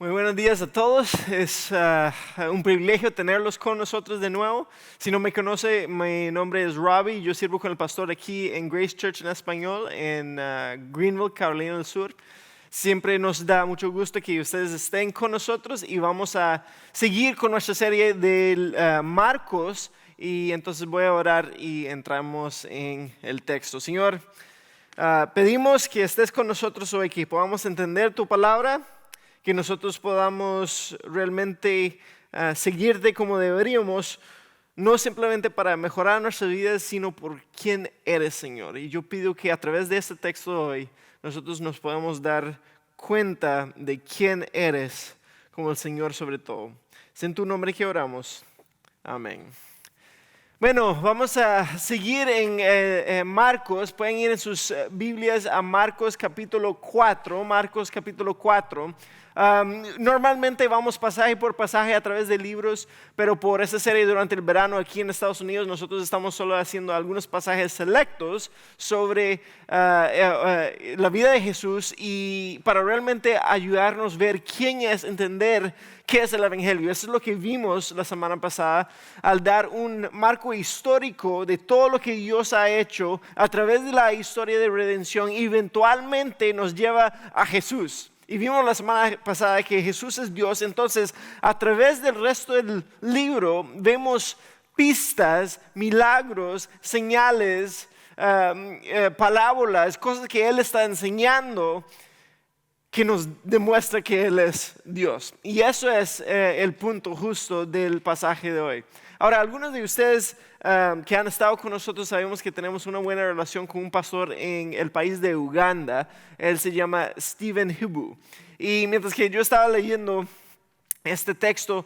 Muy buenos días a todos. Es un privilegio tenerlos con nosotros de nuevo. Si no me conoce, mi nombre es Robbie. Yo sirvo con el pastor aquí en Grace Church en español en Greenville, Carolina del Sur. Siempre nos da mucho gusto que ustedes estén con nosotros y vamos a seguir con nuestra serie de Marcos. Y entonces voy a orar y entramos en el texto. Señor, pedimos que estés con nosotros hoy, que podamos entender tu palabra, que nosotros podamos realmente seguirte como deberíamos, no simplemente para mejorar nuestras vidas, sino por quién eres, Señor. Y yo pido que a través de este texto hoy, nosotros nos podamos dar cuenta de quién eres como el Señor sobre todo. Es en tu nombre que oramos. Amén. Bueno, vamos a seguir en Marcos. Pueden ir en sus Biblias a Marcos capítulo 4. Marcos capítulo 4. Normalmente vamos pasaje por pasaje a través de libros, pero por esta serie durante el verano aquí en Estados Unidos nosotros estamos solo haciendo algunos pasajes selectos sobre la vida de Jesús y para realmente ayudarnos a ver quién es, entender qué es el Evangelio. Eso es lo que vimos la semana pasada al dar un marco histórico de todo lo que Dios ha hecho a través de la historia de redención y eventualmente nos lleva a Jesús. Y vimos la semana pasada que Jesús es Dios, entonces a través del resto del libro vemos pistas, milagros, señales, parábolas, cosas que Él está enseñando que nos demuestra que Él es Dios. Y eso es el punto justo del pasaje de hoy. Ahora, algunos de ustedes que han estado con nosotros sabemos que tenemos una buena relación con un pastor en el país de Uganda. Él se llama Stephen Hibu. Y mientras que yo estaba leyendo este texto,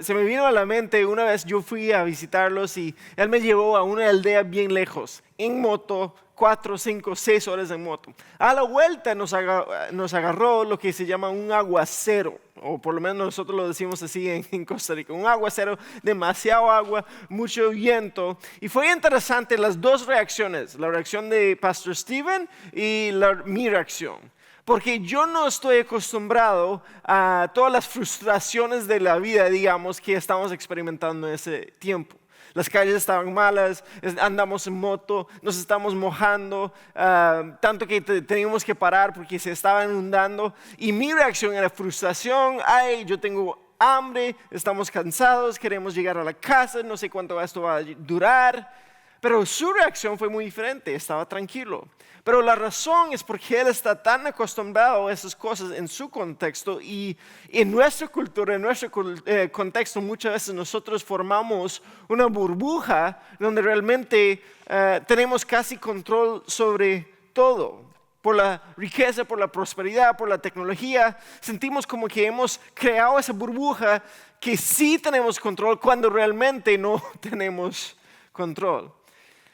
se me vino a la mente, una vez yo fui a visitarlos y él me llevó a una aldea bien lejos, en moto, 4, 5, 6 horas en moto. A la vuelta nos agarró lo que se llama un aguacero, o por lo menos nosotros lo decimos así en Costa Rica, un aguacero, demasiado agua, mucho viento. Y fue interesante las dos reacciones, la reacción de Pastor Stephen y mi reacción. Porque yo no estoy acostumbrado a todas las frustraciones de la vida, digamos, que estamos experimentando en ese tiempo. Las calles estaban malas, andamos en moto, nos estamos mojando, tanto que teníamos que parar porque se estaba inundando. Y mi reacción era frustración, ay, yo tengo hambre, estamos cansados, queremos llegar a la casa, no sé cuánto esto va a durar. Pero su reacción fue muy diferente, estaba tranquilo. Pero la razón es porque él está tan acostumbrado a esas cosas en su contexto y en nuestra cultura, en nuestro contexto, muchas veces nosotros formamos una burbuja donde realmente tenemos casi control sobre todo. Por la riqueza, por la prosperidad, por la tecnología, sentimos como que hemos creado esa burbuja que sí tenemos control cuando realmente no tenemos control.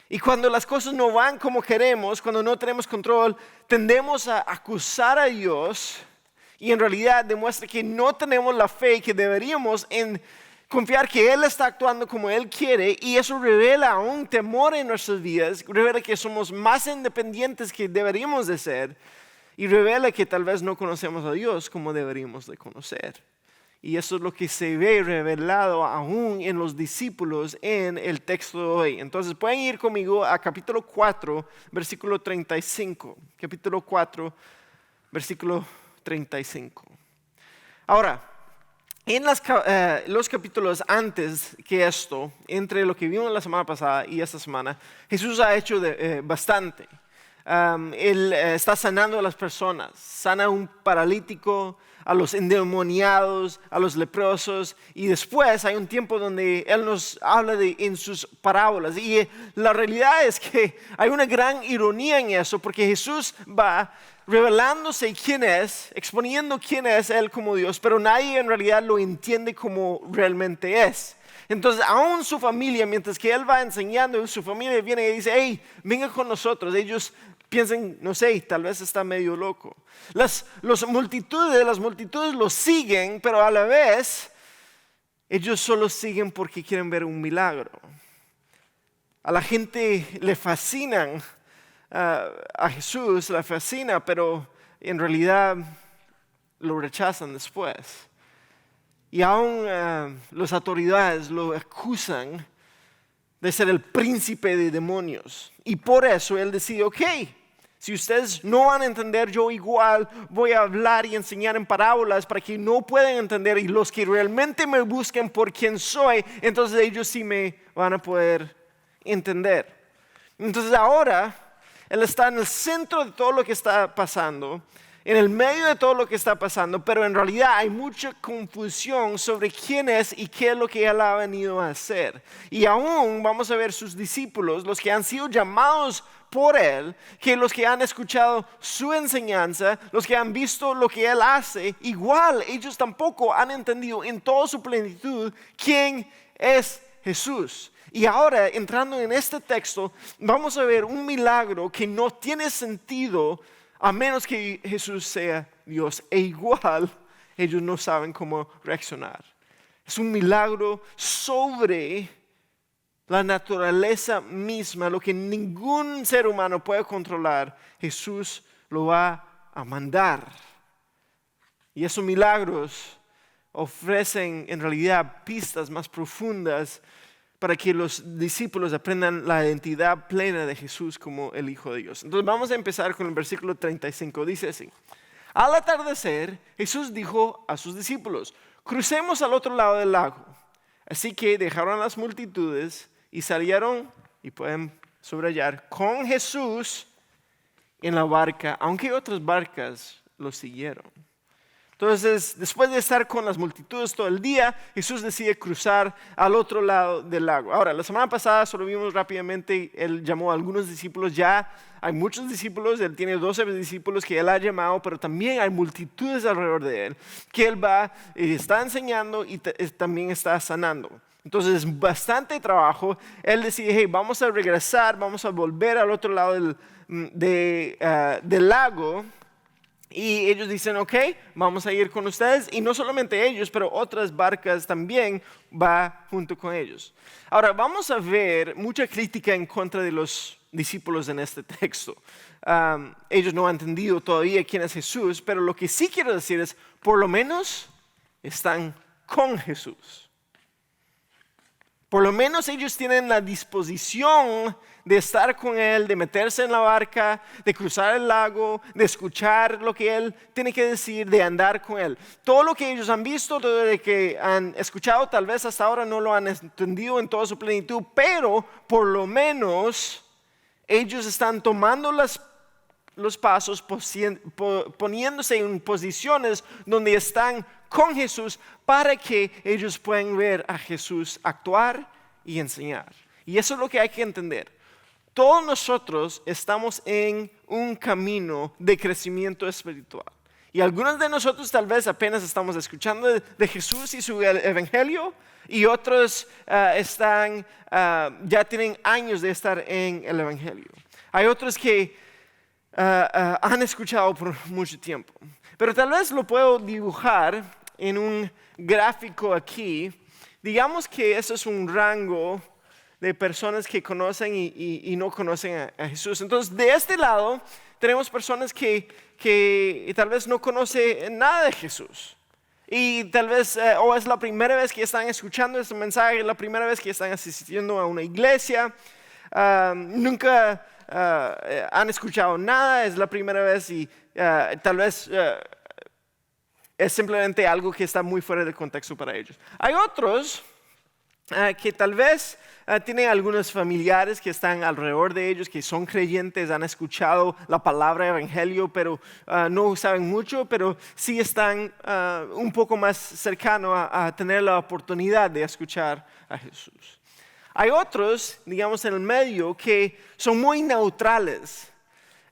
Y cuando las cosas no van como queremos, cuando no tenemos control, tendemos a acusar a Dios y en realidad demuestra que no tenemos la fe que deberíamos en confiar que Él está actuando como Él quiere y eso revela un temor en nuestras vidas, revela que somos más independientes que deberíamos de ser y revela que tal vez no conocemos a Dios como deberíamos de conocer. Y eso es lo que se ve revelado aún en los discípulos en el texto de hoy. Entonces pueden ir conmigo a capítulo 4, versículo 35. Capítulo 4, versículo 35. Ahora, en los capítulos antes que esto, entre lo que vimos la semana pasada y esta semana, Jesús ha hecho bastante. Él está sanando a las personas, sana a un paralítico, a los endemoniados, a los leprosos, y después hay un tiempo donde Él nos habla en sus parábolas. Y la realidad es que hay una gran ironía en eso, porque Jesús va revelándose quién es, exponiendo quién es Él como Dios, pero nadie en realidad lo entiende como realmente es. Entonces, aún su familia, mientras que Él va enseñando, su familia viene y dice, hey, venga con nosotros. Ellos piensan, no sé, tal vez está medio loco. Las multitudes lo siguen, pero a la vez, ellos solo siguen porque quieren ver un milagro. A la gente le fascinan, a Jesús le fascina, pero en realidad lo rechazan después. Y aún las autoridades lo acusan de ser el príncipe de demonios. Y por eso él decide, ok, si ustedes no van a entender, yo igual voy a hablar y enseñar en parábolas para que no puedan entender. Y los que realmente me busquen por quien soy, entonces ellos sí me van a poder entender. Entonces ahora él está en el centro de todo lo que está pasando, en el medio de todo lo que está pasando, pero en realidad hay mucha confusión sobre quién es y qué es lo que él ha venido a hacer. Y aún vamos a ver sus discípulos, los que han sido llamados por él, que los que han escuchado su enseñanza, los que han visto lo que él hace, igual ellos tampoco han entendido en toda su plenitud quién es Jesús. Y ahora, entrando en este texto, vamos a ver un milagro que no tiene sentido a menos que Jesús sea Dios. E igual, ellos no saben cómo reaccionar. Es un milagro sobre la naturaleza misma, lo que ningún ser humano puede controlar. Jesús lo va a mandar. Y esos milagros ofrecen en realidad pistas más profundas para que los discípulos aprendan la identidad plena de Jesús como el Hijo de Dios. Entonces vamos a empezar con el versículo 35. Dice así: al atardecer, Jesús dijo a sus discípulos: crucemos al otro lado del lago. Así que dejaron las multitudes y salieron, y pueden subrayar, con Jesús en la barca, aunque otras barcas lo siguieron. Entonces, después de estar con las multitudes todo el día, Jesús decide cruzar al otro lado del lago. Ahora, la semana pasada solo vimos rápidamente, él llamó a algunos discípulos. Ya hay muchos discípulos, él tiene 12 discípulos que él ha llamado, pero también hay multitudes alrededor de él, que él va y está enseñando y también está sanando. Entonces es bastante trabajo. Él decide, hey, vamos a regresar, vamos a volver al otro lado del lago. Y ellos dicen, ok, vamos a ir con ustedes. Y no solamente ellos, pero otras barcas también va junto con ellos. Ahora, vamos a ver mucha crítica en contra de los discípulos en este texto. Ellos no han entendido todavía quién es Jesús, pero lo que sí quiero decir es, por lo menos están con Jesús. Por lo menos ellos tienen la disposición de estar con Él, de meterse en la barca, de cruzar el lago, de escuchar lo que Él tiene que decir, de andar con Él. Todo lo que ellos han visto, todo lo que han escuchado, tal vez hasta ahora no lo han entendido en toda su plenitud, pero por lo menos ellos están tomando los pasos, poniéndose en posiciones donde están con Jesús para que ellos puedan ver a Jesús actuar y enseñar. Y eso es lo que hay que entender. Todos nosotros estamos en un camino de crecimiento espiritual. Y algunos de nosotros tal vez apenas estamos escuchando de Jesús y su evangelio, y otros ya tienen años de estar en el evangelio. Hay otros que han escuchado por mucho tiempo. Pero tal vez lo puedo dibujar en un gráfico aquí. Digamos que eso es un rango de personas que conocen y no conocen a Jesús. Entonces, de este lado tenemos personas que tal vez no conocen nada de Jesús. Y tal vez o es la primera vez que están escuchando este mensaje, es la primera vez que están asistiendo a una iglesia. Nunca han escuchado nada, es la primera vez y tal vez es simplemente algo que está muy fuera de contexto para ellos. Hay otros que tal vez tienen algunos familiares que están alrededor de ellos, que son creyentes, han escuchado la palabra evangelio, pero no saben mucho, pero sí están un poco más cercanos a tener la oportunidad de escuchar a Jesús. Hay otros, digamos en el medio, que son muy neutrales.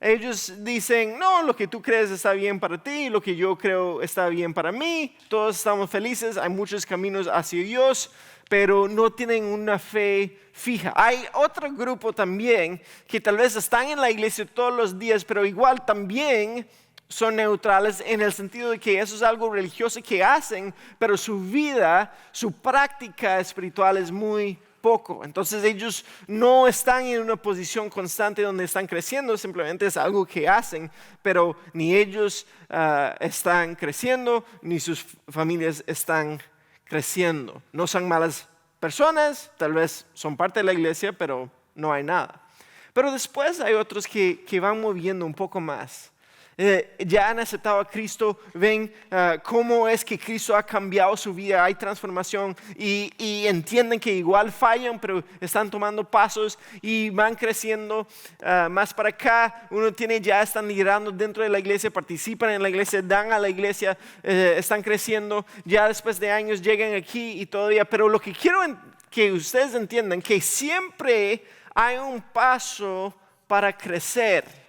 Ellos dicen, no, lo que tú crees está bien para ti, lo que yo creo está bien para mí, todos estamos felices, hay muchos caminos hacia Dios, pero no tienen una fe fija. Hay otro grupo también que tal vez están en la iglesia todos los días, pero igual también son neutrales en el sentido de que eso es algo religioso que hacen, pero su vida, su práctica espiritual es muy poco. Entonces ellos no están en una posición constante donde están creciendo, simplemente es algo que hacen, pero ni ellos están creciendo, ni sus familias están creciendo. No son malas personas, tal vez son parte de la iglesia, pero no hay nada. Pero después hay otros que van moviendo un poco más. Ya han aceptado a Cristo, ven cómo es que Cristo ha cambiado su vida, hay transformación y entienden que igual fallan, pero están tomando pasos y van creciendo más para acá. Están liderando dentro de la iglesia, participan en la iglesia, dan a la iglesia, están creciendo. Ya después de años llegan aquí y todavía, pero lo que quiero que ustedes entiendan, que siempre hay un paso para crecer.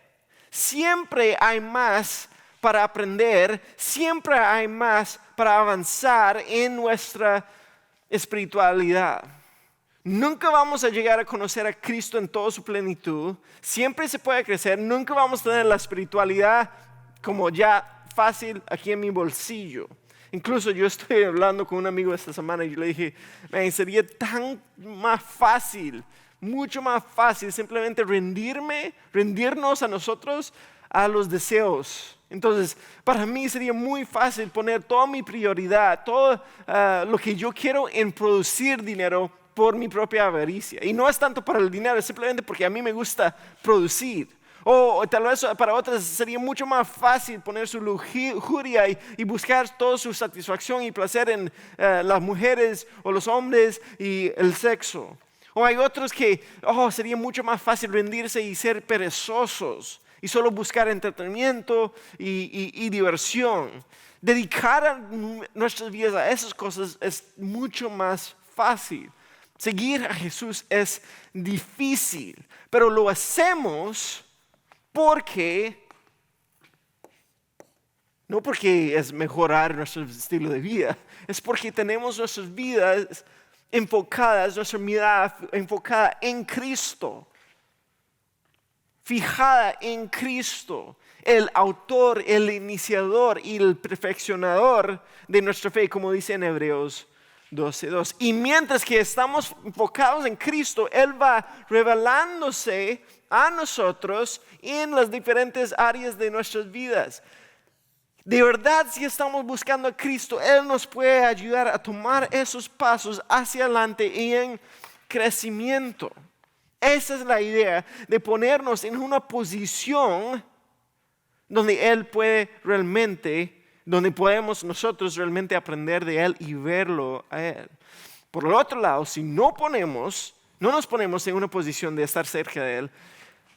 Siempre hay más para aprender, siempre hay más para avanzar en nuestra espiritualidad. Nunca vamos a llegar a conocer a Cristo en toda su plenitud, siempre se puede crecer, nunca vamos a tener la espiritualidad como ya fácil aquí en mi bolsillo. Incluso yo estoy hablando con un amigo esta semana y yo le dije, sería tan más fácil, mucho más fácil simplemente rendirnos a nosotros, a los deseos. Entonces, para mí sería muy fácil poner toda mi prioridad, todo lo que yo quiero en producir dinero por mi propia avaricia. Y no es tanto para el dinero, es simplemente porque a mí me gusta producir. O tal vez para otras sería mucho más fácil poner su lujuria y buscar toda su satisfacción y placer en las mujeres o los hombres y el sexo. O hay otros que sería mucho más fácil rendirse y ser perezosos y solo buscar entretenimiento y diversión. Dedicar nuestras vidas a esas cosas es mucho más fácil. Seguir a Jesús es difícil, pero lo hacemos no porque es mejorar nuestro estilo de vida, es porque tenemos nuestras vidas enfocadas, nuestra mirada enfocada en Cristo, fijada en Cristo, el autor, el iniciador y el perfeccionador de nuestra fe, como dice en Hebreos 12:2. Y mientras que estamos enfocados en Cristo, Él va revelándose a nosotros en las diferentes áreas de nuestras vidas. De verdad, si estamos buscando a Cristo, Él nos puede ayudar a tomar esos pasos hacia adelante en crecimiento. Esa es la idea de ponernos en una posición donde Él puede realmente, donde podemos nosotros realmente aprender de Él y verlo a Él. Por el otro lado, si no nos ponemos en una posición de estar cerca de Él,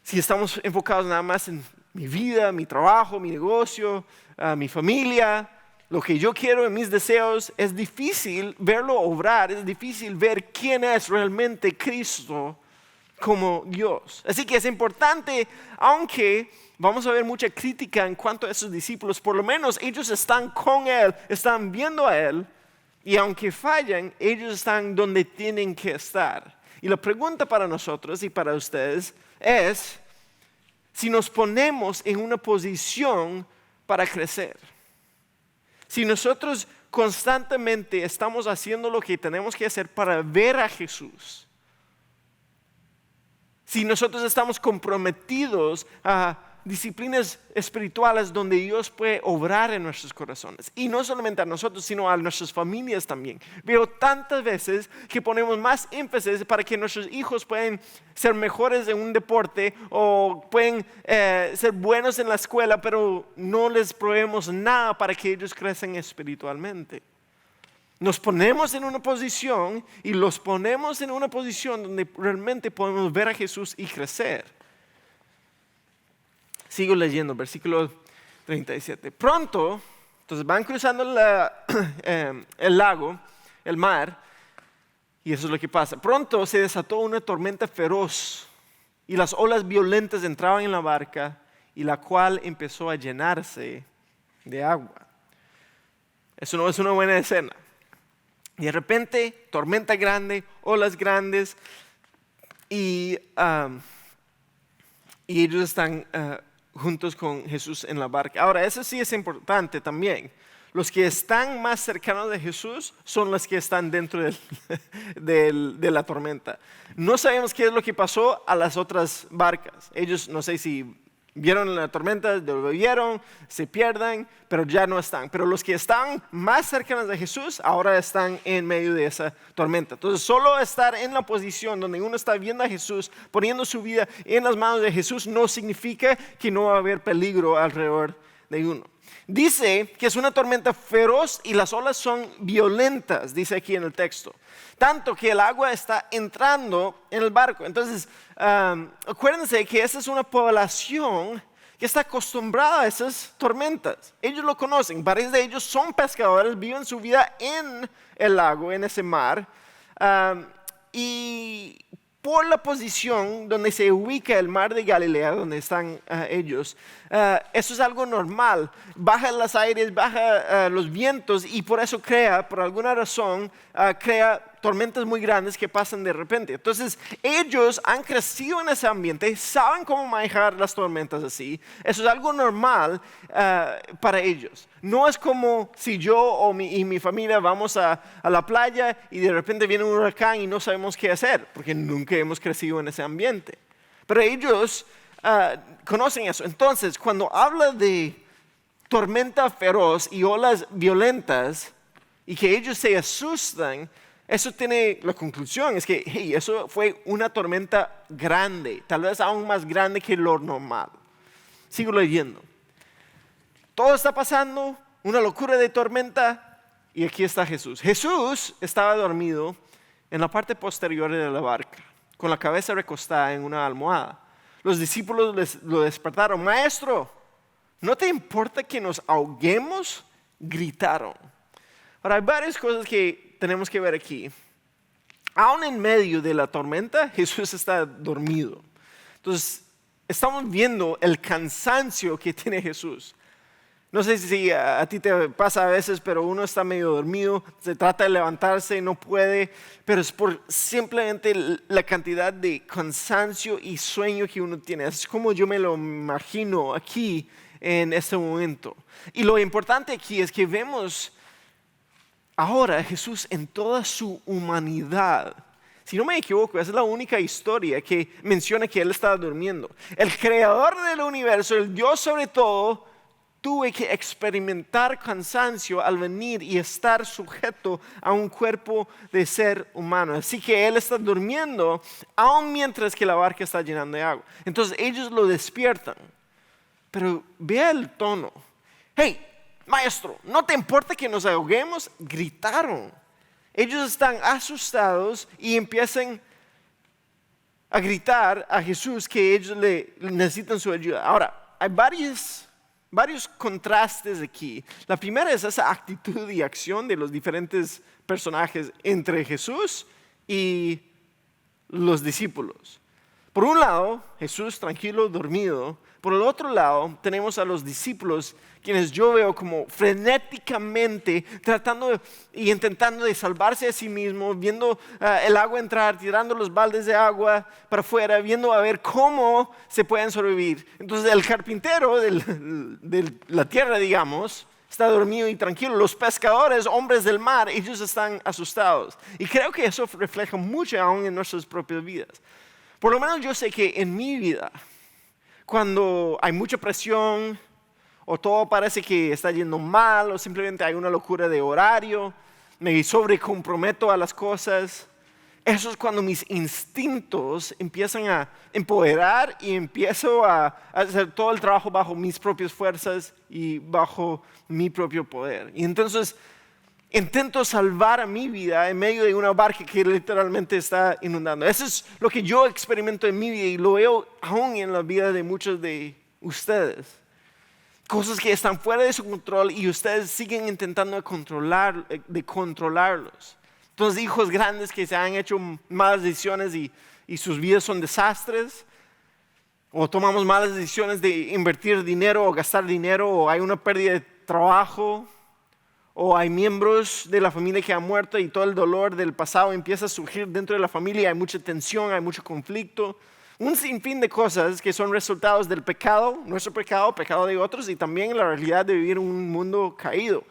si estamos enfocados nada más en mi vida, mi trabajo, mi negocio, mi familia, lo que yo quiero en mis deseos, es difícil verlo obrar, es difícil ver quién es realmente Cristo como Dios. Así que es importante, aunque vamos a ver mucha crítica en cuanto a esos discípulos, por lo menos ellos están con Él, están viendo a Él, y aunque fallan, ellos están donde tienen que estar. Y la pregunta para nosotros y para ustedes es si nos ponemos en una posición para crecer. Si nosotros constantemente estamos haciendo lo que tenemos que hacer para ver a Jesús. Si nosotros estamos comprometidos a disciplinas espirituales donde Dios puede obrar en nuestros corazones. Y no solamente a nosotros, sino a nuestras familias también. Veo tantas veces que ponemos más énfasis para que nuestros hijos puedan ser mejores en un deporte o pueden ser buenos en la escuela, pero no les proveemos nada para que ellos crezcan espiritualmente. Nos ponemos en una posición y los ponemos en una posición donde realmente podemos ver a Jesús y crecer. Sigo leyendo, versículo 37. Pronto, entonces van cruzando el lago, el mar, y eso es lo que pasa. Pronto se desató una tormenta feroz y las olas violentas entraban en la barca y la cual empezó a llenarse de agua. Eso no es una buena escena. Y de repente, tormenta grande, olas grandes y ellos están juntos con Jesús en la barca. Ahora, eso sí es importante también, Los que están más cercanos de Jesús son los que están dentro de la tormenta. No sabemos qué es lo que pasó a las otras barcas. Ellos no sé si vieron la tormenta, lo vieron, se pierden, pero ya no están. Pero los que están más cercanos de Jesús ahora están en medio de esa tormenta. Entonces solo estar en la posición donde uno está viendo a Jesús, poniendo su vida en las manos de Jesús, no significa que no va a haber peligro alrededor de uno. Dice que es una tormenta feroz y las olas son violentas, dice aquí en el texto. Tanto que el agua está entrando en el barco. Entonces, acuérdense que esa es una población que está acostumbrada a esas tormentas. Ellos lo conocen, varios de ellos son pescadores, viven su vida en el lago, en ese mar. Y por la posición donde se ubica el mar de Galilea, donde están ellos, eso es algo normal. Baja los aires, baja los vientos y por eso por alguna razón, crea tormentas muy grandes que pasan de repente. Entonces ellos han crecido en ese ambiente, saben cómo manejar las tormentas así. Eso es algo normal para ellos. No es como si yo y mi familia vamos a la playa y de repente viene un huracán y no sabemos qué hacer, porque nunca hemos crecido en ese ambiente. Pero ellos conocen eso. Entonces, cuando habla de tormenta feroz y olas violentas y que ellos se asustan, eso tiene la conclusión, es que eso fue una tormenta grande, tal vez aún más grande que lo normal. Sigo leyendo. Todo está pasando, una locura de tormenta, y aquí está Jesús. Jesús estaba dormido en la parte posterior de la barca, con la cabeza recostada en una almohada. Los discípulos lo despertaron. Maestro, ¿no te importa que nos ahoguemos? Gritaron. Ahora, hay varias cosas que tenemos que ver aquí. Aún en medio de la tormenta, Jesús está dormido. Entonces, estamos viendo el cansancio que tiene Jesús. No sé si a ti te pasa a veces, pero uno está medio dormido, se trata de levantarse y no puede, pero es por simplemente la cantidad de cansancio y sueño que uno tiene. Es como yo me lo imagino aquí en este momento. Y lo importante aquí es que vemos ahora a Jesús en toda su humanidad. Si no me equivoco, esa es la única historia que menciona que Él estaba durmiendo. El creador del universo, el Dios sobre todo, tuve que experimentar cansancio al venir y estar sujeto a un cuerpo de ser humano. Así que Él está durmiendo aun mientras que la barca está llenando de agua. Entonces ellos lo despiertan. Pero vea el tono. Hey, maestro, ¿no te importa que nos ahoguemos? Gritaron. Ellos están asustados y empiezan a gritar a Jesús que ellos necesitan su ayuda. Ahora, hay varios contrastes aquí. La primera es esa actitud y acción de los diferentes personajes entre Jesús y los discípulos. Por un lado, Jesús tranquilo, dormido. Por el otro lado, tenemos a los discípulos, quienes yo veo como frenéticamente tratando y intentando de salvarse a sí mismos, viendo el agua entrar, tirando los baldes de agua para afuera, viendo a ver cómo se pueden sobrevivir. Entonces el carpintero de la tierra, digamos, está dormido y tranquilo. Los pescadores, hombres del mar, ellos están asustados. Y creo que eso refleja mucho aún en nuestras propias vidas. Por lo menos yo sé que en mi vida, cuando hay mucha presión o todo parece que está yendo mal o simplemente hay una locura de horario, me sobrecomprometo a las cosas, eso es cuando mis instintos empiezan a empoderar y empiezo a hacer todo el trabajo bajo mis propias fuerzas y bajo mi propio poder. Y entonces intento salvar a mi vida en medio de una barca que literalmente está inundando. Eso es lo que yo experimento en mi vida y lo veo aún en la vida de muchos de ustedes. Cosas que están fuera de su control y ustedes siguen intentando controlarlos. Entonces, hijos grandes que se han hecho malas decisiones y sus vidas son desastres. O tomamos malas decisiones de invertir dinero o gastar dinero, o hay una pérdida de trabajo. O hay miembros de la familia que han muerto y todo el dolor del pasado empieza a surgir dentro de la familia. Hay mucha tensión, hay mucho conflicto. Un sinfín de cosas que son resultados del pecado, nuestro pecado, pecado de otros y también la realidad de vivir en un mundo caído.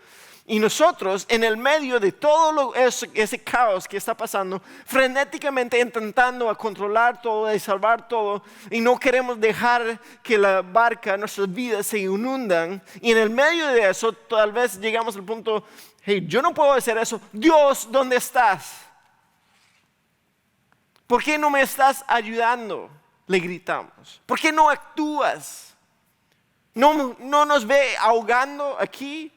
Y nosotros, en el medio de todo ese caos que está pasando, frenéticamente intentando a controlar todo y salvar todo, y no queremos dejar que la barca, nuestras vidas se inundan. Y en el medio de eso, tal vez llegamos al punto, hey, yo no puedo hacer eso. Dios, ¿dónde estás? ¿Por qué no me estás ayudando? Le gritamos. ¿Por qué no actúas? ¿No nos ve ahogando aquí?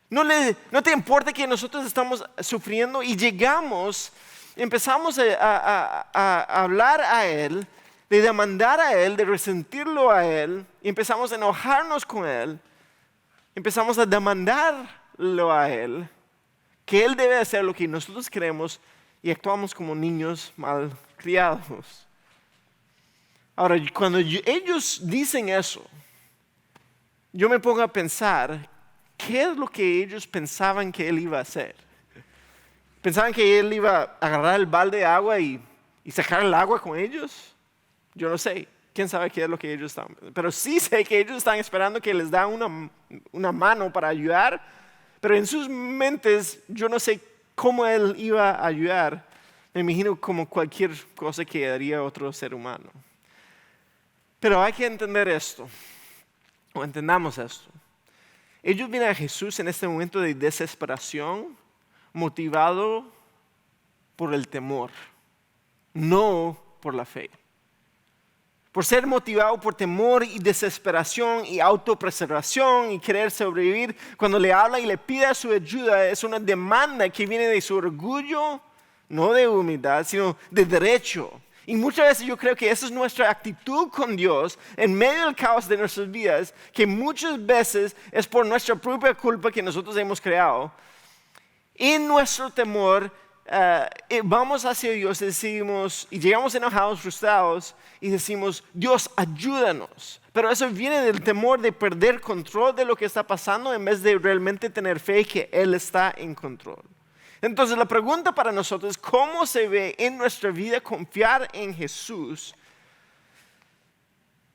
¿No te importa que nosotros estamos sufriendo? Y empezamos a hablar a Él, de demandar a Él, de resentirlo a Él, y empezamos a enojarnos con Él, empezamos a demandarlo a Él, que Él debe hacer lo que nosotros queremos, y actuamos como niños mal criados. Ahora, cuando ellos dicen eso, yo me pongo a pensar, ¿qué es lo que ellos pensaban que Él iba a hacer? ¿Pensaban que Él iba a agarrar el balde de agua y sacar el agua con ellos? Yo no sé. ¿Quién sabe qué es lo que ellos están? Pero sí sé que ellos están esperando que les da una mano para ayudar. Pero en sus mentes yo no sé cómo Él iba a ayudar. Me imagino como cualquier cosa que haría otro ser humano. Pero hay que entender esto. O entendamos esto. Ellos vienen a Jesús en este momento de desesperación, motivado por el temor, no por la fe. Por ser motivado por temor y desesperación y autopreservación y querer sobrevivir, cuando le habla y le pide su ayuda, es una demanda que viene de su orgullo, no de humildad, sino de derecho. Y muchas veces yo creo que esa es nuestra actitud con Dios en medio del caos de nuestras vidas, que muchas veces es por nuestra propia culpa que nosotros hemos creado. En nuestro temor vamos hacia Dios y decimos, y llegamos enojados, frustrados, y decimos, Dios, ayúdanos. Pero eso viene del temor de perder control de lo que está pasando en vez de realmente tener fe que Él está en control. Entonces la pregunta para nosotros es, ¿cómo se ve en nuestra vida confiar en Jesús?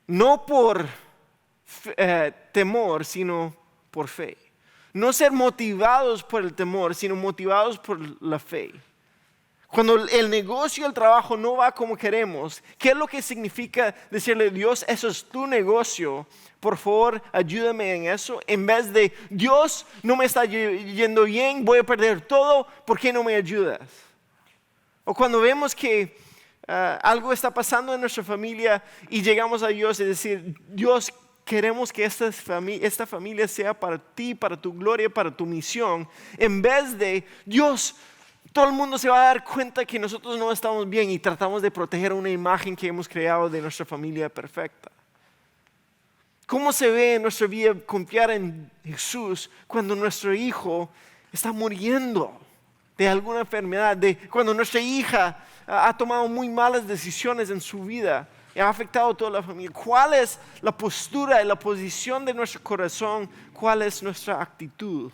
No por temor, sino por fe. No ser motivados por el temor, sino motivados por la fe. Cuando el negocio, el trabajo no va como queremos, ¿qué es lo que significa decirle, Dios, eso es tu negocio? Por favor, ayúdame en eso. En vez de, Dios, no me está yendo bien, voy a perder todo, ¿por qué no me ayudas? O cuando vemos que algo está pasando en nuestra familia y llegamos a Dios y decir, Dios, queremos que esta familia sea para ti, para tu gloria, para tu misión. En vez de, Dios, todo el mundo se va a dar cuenta que nosotros no estamos bien y tratamos de proteger una imagen que hemos creado de nuestra familia perfecta. ¿Cómo se ve en nuestra vida confiar en Jesús cuando nuestro hijo está muriendo de alguna enfermedad? Cuando nuestra hija ha tomado muy malas decisiones en su vida y ha afectado a toda la familia. ¿Cuál es la postura y la posición de nuestro corazón? ¿Cuál es nuestra actitud?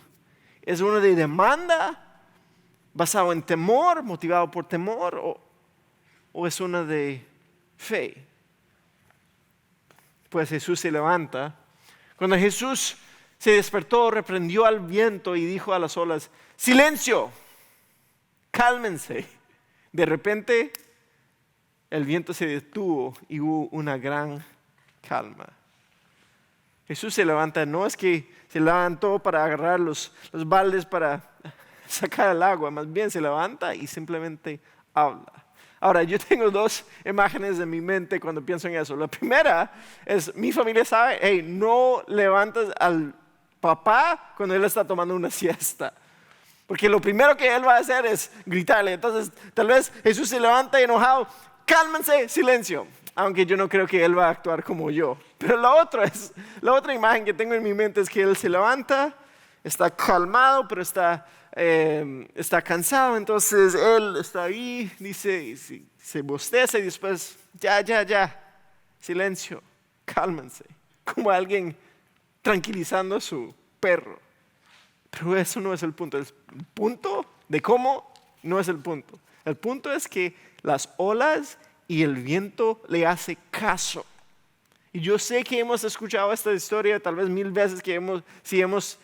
¿Es una de demanda, basado en temor, motivado por temor, o es una de fe? Pues Jesús se levanta. Cuando Jesús se despertó, reprendió al viento y dijo a las olas, silencio, cálmense. De repente el viento se detuvo y hubo una gran calma. Jesús se levanta, no es que se levantó para agarrar los baldes para sacar el agua, más bien se levanta y simplemente habla. Ahora, yo tengo dos imágenes en mi mente cuando pienso en eso. La primera es, mi familia sabe, hey, no levantas al papá cuando él está tomando una siesta. Porque lo primero que él va a hacer es gritarle. Entonces, tal vez Jesús se levanta enojado, cálmense, silencio. Aunque yo no creo que él va a actuar como yo. Pero la otra imagen que tengo en mi mente es que él se levanta, está calmado, pero está cansado, entonces él está ahí, dice, se bosteza y después, ya, silencio, cálmense, como alguien tranquilizando a su perro. Pero eso no es el punto. El punto de cómo no es el punto. El punto es que las olas y el viento le hace caso. Y yo sé que hemos escuchado esta historia tal vez 1000 veces, si hemos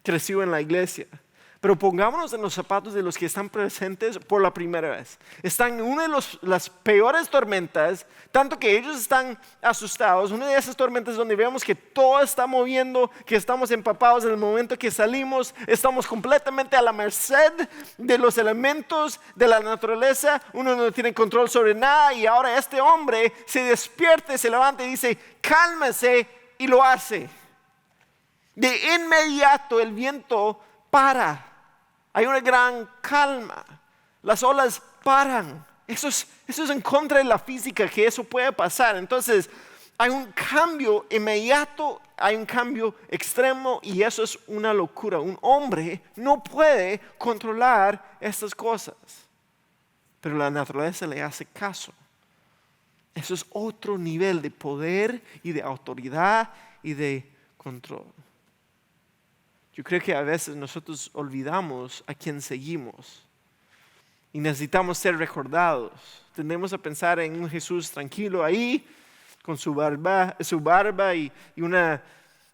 creció en la iglesia. Pero pongámonos en los zapatos de los que están presentes por la primera vez. Están en una de las peores tormentas, tanto que ellos están asustados. Una de esas tormentas donde vemos que todo está moviendo, que estamos empapados en el momento que salimos, estamos completamente a la merced de los elementos de la naturaleza. Uno no tiene control sobre nada y ahora este hombre se despierta, se levanta y dice, cálmese, y lo hace. De inmediato el viento para. Hay una gran calma. Las olas paran. Eso es en contra de la física que eso puede pasar. Entonces, hay un cambio inmediato, hay un cambio extremo y eso es una locura. Un hombre no puede controlar estas cosas. Pero la naturaleza le hace caso. Eso es otro nivel de poder y de autoridad y de control. Yo creo que a veces nosotros olvidamos a quién seguimos y necesitamos ser recordados. Tendemos a pensar en un Jesús tranquilo ahí, con su barba y una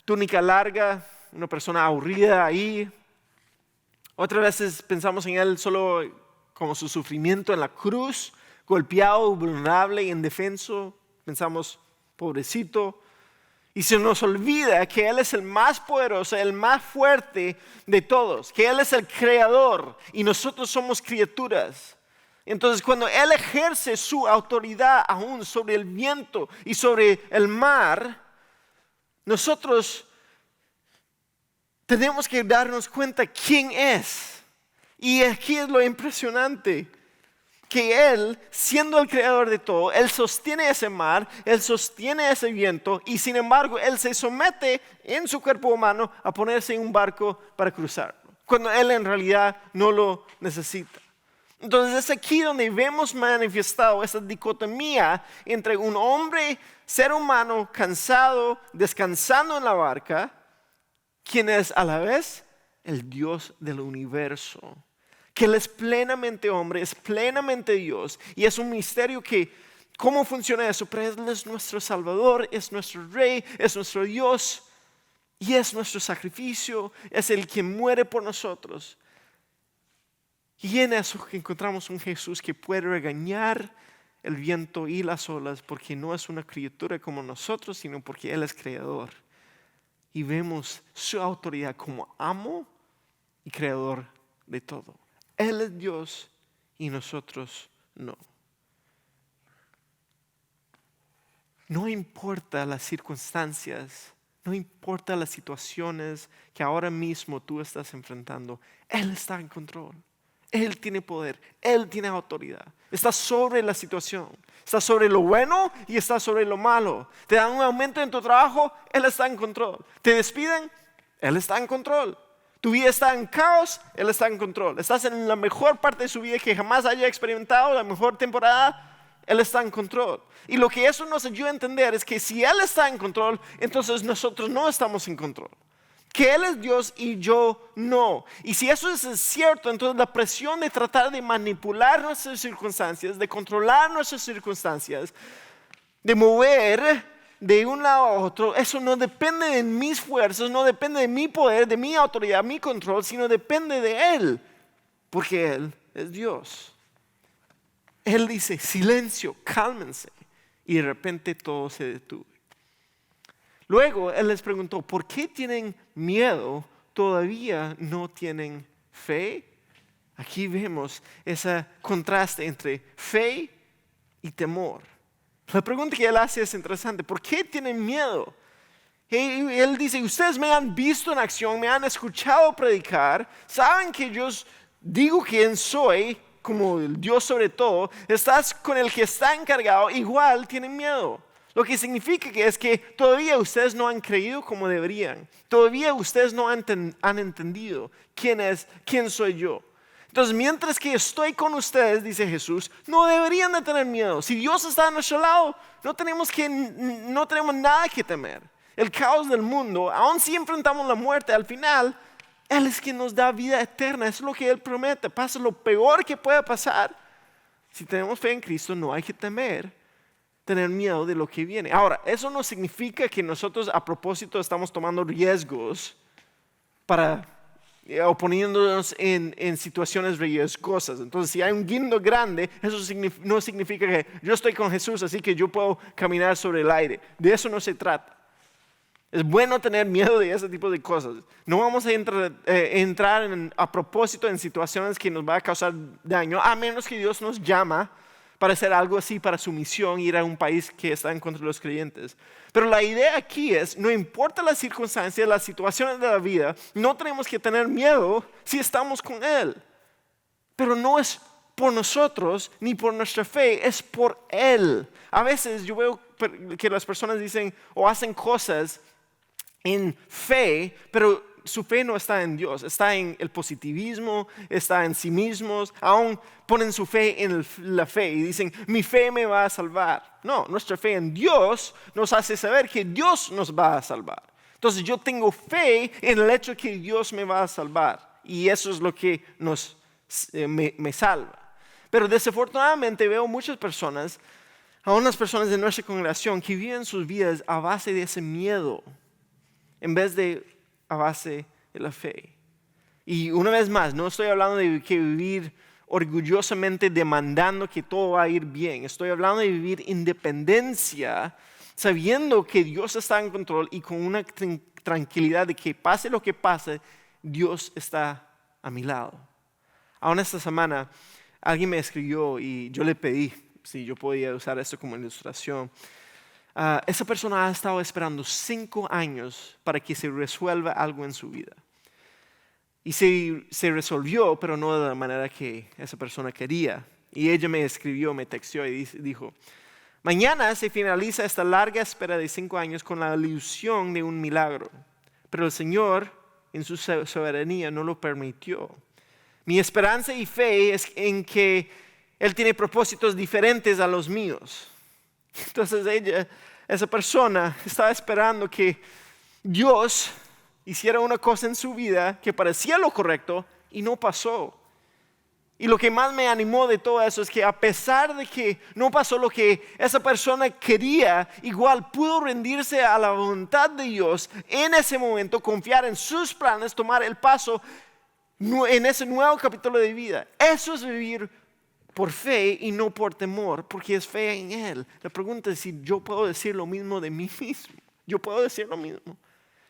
túnica larga, una persona aburrida ahí. Otras veces pensamos en Él solo como su sufrimiento en la cruz, golpeado, vulnerable, indefenso. Pensamos, pobrecito. Y se nos olvida que Él es el más poderoso, el más fuerte de todos, que Él es el creador y nosotros somos criaturas. Entonces cuando Él ejerce su autoridad aún sobre el viento y sobre el mar, nosotros tenemos que darnos cuenta quién es. Y aquí es lo impresionante. Que Él, siendo el creador de todo, Él sostiene ese mar, Él sostiene ese viento y sin embargo Él se somete en su cuerpo humano a ponerse en un barco para cruzarlo, cuando Él en realidad no lo necesita. Entonces es aquí donde vemos manifestado esa dicotomía entre un hombre, ser humano, cansado, descansando en la barca, quien es a la vez el Dios del universo. Que Él es plenamente hombre, es plenamente Dios. Y es un misterio que, ¿cómo funciona eso? Pero Él es nuestro Salvador, es nuestro Rey, es nuestro Dios. Y es nuestro sacrificio, es el que muere por nosotros. Y en eso que encontramos un Jesús que puede regañar el viento y las olas, porque no es una criatura como nosotros, sino porque Él es creador. Y vemos su autoridad como amo y creador de todo. Él es Dios y nosotros no. No importa las circunstancias, no importa las situaciones que ahora mismo tú estás enfrentando, Él está en control. Él tiene poder, Él tiene autoridad. Está sobre la situación, está sobre lo bueno y está sobre lo malo. Te dan un aumento en tu trabajo, Él está en control. Te despiden, Él está en control. Tu vida está en caos, Él está en control. Estás en la mejor parte de su vida que jamás haya experimentado, la mejor temporada, Él está en control. Y lo que eso nos ayuda a entender es que si Él está en control, entonces nosotros no estamos en control. Que Él es Dios y yo no. Y si eso es cierto, entonces la presión de tratar de manipular nuestras circunstancias, de controlar nuestras circunstancias, de mover de un lado a otro, eso no depende de mis fuerzas, no depende de mi poder, de mi autoridad, mi control, sino depende de Él, porque Él es Dios. Él dice, silencio, cálmense, y de repente todo se detuvo. Luego Él les preguntó, ¿por qué tienen miedo? ¿Todavía no tienen fe? Aquí vemos ese contraste entre fe y temor. La pregunta que Él hace es interesante. ¿Por qué tienen miedo? Él dice, ustedes me han visto en acción, me han escuchado predicar, saben que yo digo quién soy, como el Dios sobre todo, estás con el que está encargado, igual tienen miedo. Lo que significa que es que todavía ustedes no han creído como deberían. Todavía ustedes no han entendido quién soy yo. Entonces, mientras que estoy con ustedes, dice Jesús, no deberían de tener miedo. Si Dios está a nuestro lado, no tenemos nada que temer. El caos del mundo, aun si enfrentamos la muerte, al final, Él es quien nos da vida eterna. Eso es lo que Él promete. Pasa lo peor que pueda pasar. Si tenemos fe en Cristo, no hay que tener miedo de lo que viene. Ahora, eso no significa que nosotros a propósito estamos tomando riesgos para o poniéndonos en situaciones riesgosas. Entonces, si hay un guindo grande, eso no significa que yo estoy con Jesús, así que yo puedo caminar sobre el aire. De eso no se trata. Es bueno tener miedo de ese tipo de cosas. No vamos a entrar a propósito en situaciones que nos va a causar daño, a menos que Dios nos llama para hacer algo así para su misión, ir a un país que está en contra de los creyentes. Pero la idea aquí es, no importa las circunstancias, las situaciones de la vida, no tenemos que tener miedo si estamos con Él. Pero no es por nosotros ni por nuestra fe, es por Él. A veces yo veo que las personas dicen o hacen cosas en fe, pero su fe no está en Dios, está en el positivismo, está en sí mismos, aún ponen su fe en la fe y dicen, mi fe me va a salvar. No, nuestra fe en Dios nos hace saber que Dios nos va a salvar. Entonces yo tengo fe en el hecho que Dios me va a salvar y eso es lo que me salva. Pero desafortunadamente veo muchas personas, a unas personas de nuestra congregación que viven sus vidas a base de ese miedo en vez de a base de la fe. Y una vez más, no estoy hablando de que vivir orgullosamente demandando que todo va a ir bien. Estoy hablando de vivir independencia, sabiendo que Dios está en control y con una tranquilidad de que pase lo que pase, Dios está a mi lado. Aún esta semana, alguien me escribió y yo le pedí si yo podía usar esto como ilustración. Esa persona ha estado esperando 5 años para que se resuelva algo en su vida. Y se resolvió, pero no de la manera que esa persona quería. Y ella me escribió, me texteó y dijo, mañana se finaliza esta larga espera de 5 años con la ilusión de un milagro. Pero el Señor, en su soberanía, no lo permitió. Mi esperanza y fe es en que Él tiene propósitos diferentes a los míos. Entonces esa persona estaba esperando que Dios hiciera una cosa en su vida que parecía lo correcto y no pasó. Y lo que más me animó de todo eso es que a pesar de que no pasó lo que esa persona quería, igual pudo rendirse a la voluntad de Dios en ese momento, confiar en sus planes, tomar el paso en ese nuevo capítulo de vida. Eso es vivir por fe y no por temor, porque es fe en Él. La pregunta es si yo puedo decir lo mismo de mí mismo. Yo puedo decir lo mismo.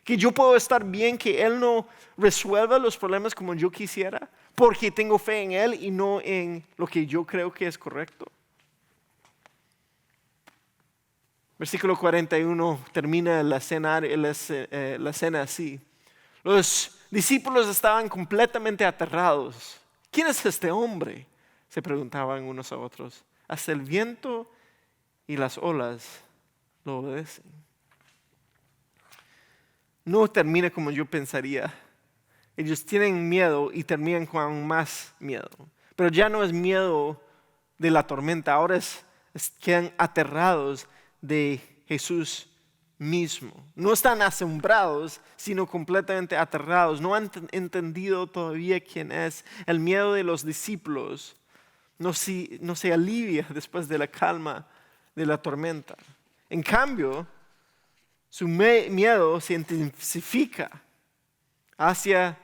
Que yo puedo estar bien, que Él no resuelva los problemas como yo quisiera, porque tengo fe en Él y no en lo que yo creo que es correcto. Versículo 41 termina la cena así. Los discípulos estaban completamente aterrados. ¿Quién es este hombre?, se preguntaban unos a otros. Hasta el viento y las olas lo obedecen. No termina como yo pensaría. Ellos tienen miedo y terminan con aún más miedo. Pero ya no es miedo de la tormenta, ahora quedan aterrados de Jesús mismo. No están asombrados, sino completamente aterrados. No han entendido todavía quién es. El miedo de los discípulos no se alivia después de la calma de la tormenta. En cambio, su miedo se intensifica hacia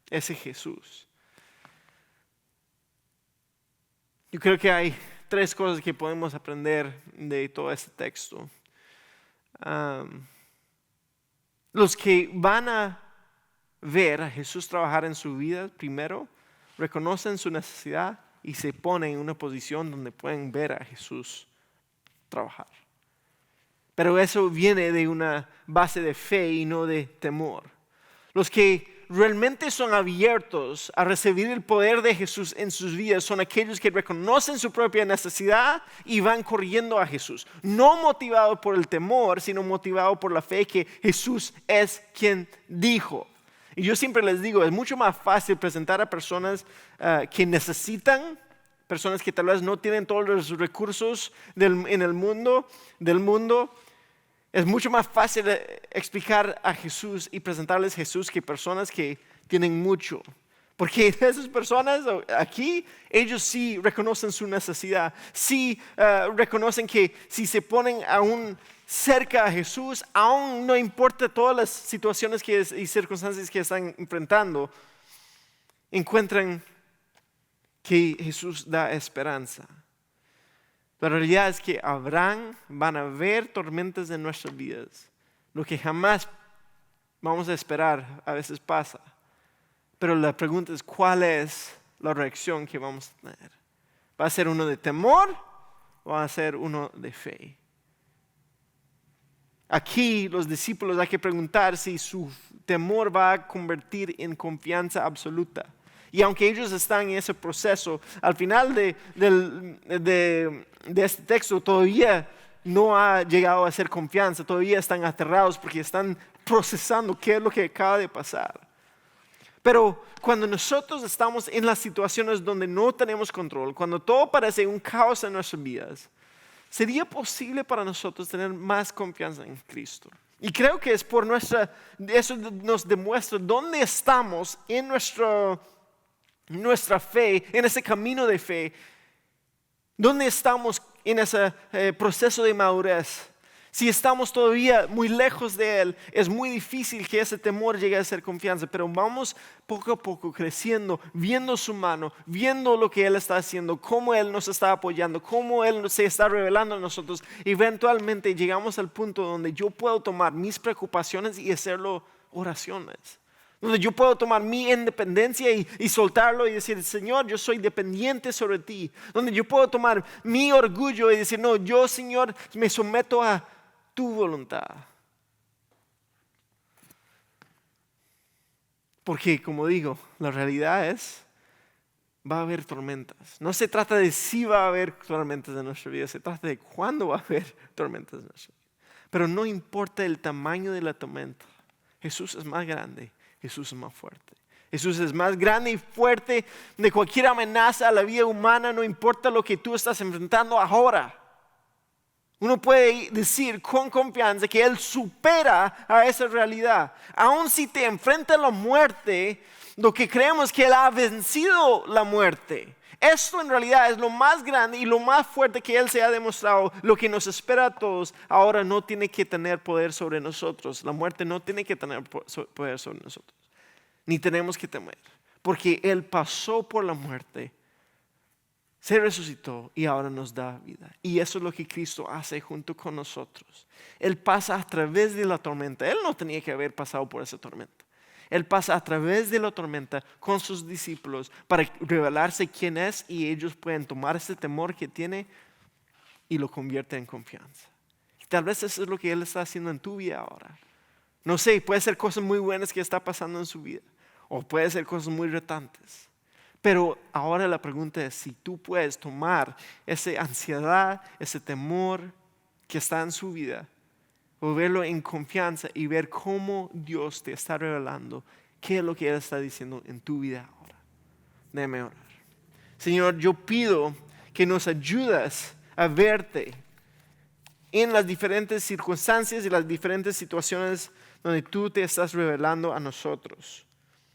ese Jesús. Yo creo que hay 3 cosas que podemos aprender de todo este texto. Los que van a ver a Jesús trabajar en su vida, primero, reconocen su necesidad y se ponen en una posición donde pueden ver a Jesús trabajar. Pero eso viene de una base de fe y no de temor. Los que realmente son abiertos a recibir el poder de Jesús en sus vidas son aquellos que reconocen su propia necesidad y van corriendo a Jesús. No motivados por el temor, sino motivados por la fe que Jesús es quien dijo. Y yo siempre les digo, es mucho más fácil presentar a personas que necesitan, personas que tal vez no tienen todos los recursos del mundo. Es mucho más fácil explicar a Jesús y presentarles a Jesús que personas que tienen mucho. Porque esas personas aquí, ellos sí reconocen su necesidad. Sí reconocen que si se ponen a un cerca a Jesús, aún no importa todas las situaciones y circunstancias que están enfrentando, encuentran que Jesús da esperanza. La realidad es que van a haber tormentas en nuestras vidas. Lo que jamás vamos a esperar a veces pasa. Pero la pregunta es, ¿cuál es la reacción que vamos a tener? ¿Va a ser uno de temor o va a ser uno de fe? Aquí los discípulos hay que preguntar si su temor va a convertir en confianza absoluta. Y aunque ellos están en ese proceso, al final de este texto todavía no ha llegado a ser confianza, todavía están aterrados porque están procesando qué es lo que acaba de pasar. Pero cuando nosotros estamos en las situaciones donde no tenemos control, cuando todo parece un caos en nuestras vidas, ¿sería posible para nosotros tener más confianza en Cristo? Y creo que es por eso nos demuestra dónde estamos en nuestra fe, en ese camino de fe, dónde estamos en ese proceso de madurez. Si estamos todavía muy lejos de Él, es muy difícil que ese temor llegue a ser confianza, pero vamos poco a poco creciendo, viendo su mano, viendo lo que Él está haciendo, cómo Él nos está apoyando, cómo Él se está revelando a nosotros. Eventualmente llegamos al punto donde yo puedo tomar mis preocupaciones y hacerlo oraciones. Donde yo puedo tomar mi independencia y soltarlo y decir, Señor, yo soy dependiente sobre ti. Donde yo puedo tomar mi orgullo y decir, no, yo, Señor, me someto a tu voluntad. Porque, como digo, la realidad es, va a haber tormentas. No se trata de si va a haber tormentas en nuestra vida, se trata de cuándo va a haber tormentas en nuestra vida. Pero no importa el tamaño de la tormenta, Jesús es más grande. Jesús es más fuerte. Jesús es más grande y fuerte de cualquier amenaza a la vida humana, no importa lo que tú estás enfrentando ahora. Uno puede decir con confianza que Él supera a esa realidad. Aun si te enfrenta a la muerte, lo que creemos que Él ha vencido la muerte. Esto en realidad es lo más grande y lo más fuerte que Él se ha demostrado. Lo que nos espera a todos ahora no tiene que tener poder sobre nosotros. La muerte no tiene que tener poder sobre nosotros. Ni tenemos que temer. Porque Él pasó por la muerte, se resucitó y ahora nos da vida. Y eso es lo que Cristo hace junto con nosotros. Él pasa a través de la tormenta. Él no tenía que haber pasado por esa tormenta. Él pasa a través de la tormenta con sus discípulos para revelarse quién es y ellos pueden tomar ese temor que tiene y lo convierte en confianza. Y tal vez eso es lo que Él está haciendo en tu vida ahora. No sé, puede ser cosas muy buenas que está pasando en su vida o puede ser cosas muy retantes. Pero ahora la pregunta es si tú puedes tomar esa ansiedad, ese temor que está en su vida, o verlo en confianza y ver cómo Dios te está revelando qué es lo que Él está diciendo en tu vida ahora. Déjame orar. Señor, yo pido que nos ayudes a verte en las diferentes circunstancias y las diferentes situaciones donde tú te estás revelando a nosotros.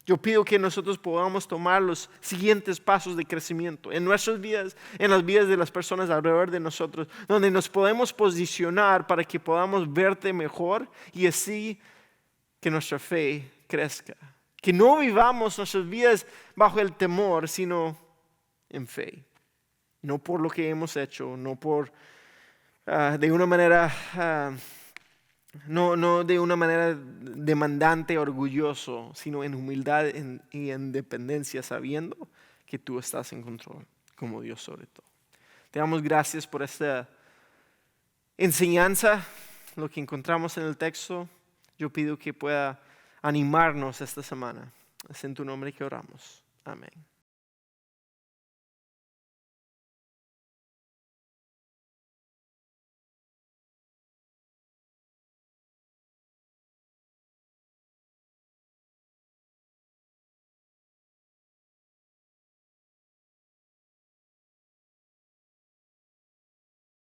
Yo pido que nosotros podamos tomar los siguientes pasos de crecimiento en nuestras vidas, en las vidas de las personas alrededor de nosotros, donde nos podemos posicionar para que podamos verte mejor y así que nuestra fe crezca. Que no vivamos nuestras vidas bajo el temor, sino en fe. No por lo que hemos hecho, no por de una manera... No de una manera demandante, orgulloso, sino en humildad y en dependencia, sabiendo que tú estás en control, como Dios sobre todo. Te damos gracias por esta enseñanza, lo que encontramos en el texto. Yo pido que pueda animarnos esta semana. Es en tu nombre que oramos. Amén.